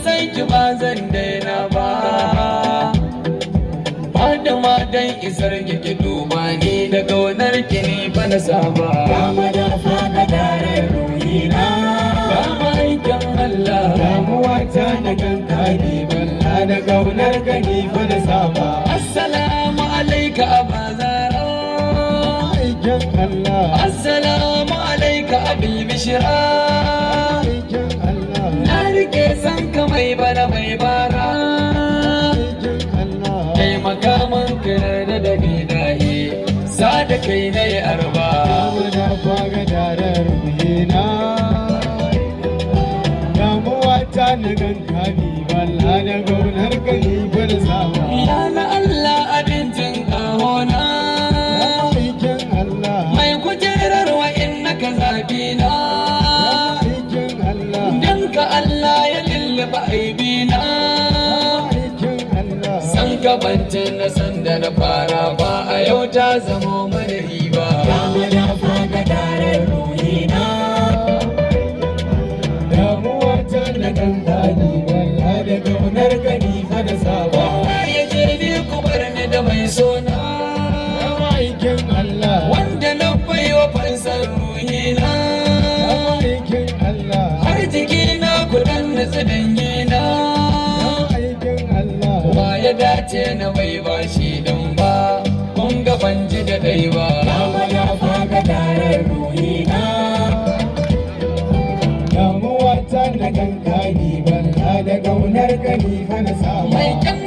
san ki ba zan daina ba. Fatima dan isar ki duba ni da kaunar ki ne fa na saba. Kama da faga dare ruhina, Kama aikin Allah, damuwa ta da kanka ni balla da kaunar ka ni fa da saba. assalamu alaika abazara. Aikin Allah, Assalamu alaika abil bishira. aikin Allah, Na rike san ka mai bana mai bara. aikin Allah. Taimaka min kirar da dahi, sa da kai na yi arba. Kama da faga dare ruhina, damuwa ta da kanka ni balla da kaunar ka ni fa da saba. Ya na Allah abincin kahona, Aikin Allah, mai kujerar wa'in na ka zaɓi na. aikin Allah, Dan ka Allah ya lullaba aibina. aikin Allah. San ka bancin na sanda na fara ba a yau ta zamo mana riba. Kama da faga dare ruhina, damuwa ta da kanka ni balla da kaunar ka ni fa da saba. Ya je ni ku bar ni da mai sona, Aikin Allah, wanda na baiwa fansar ruhina. aikin Allah, Har jikina ku dan nutsu dangina. aikin Allah. Wa ya dace na bai ba shi don ba, kun ga ban ji da ɗai ba. Kama da faga dare ruhina, damuwa ta da kanka ni balla da kaunar ka ni fa da saba. Mai kyan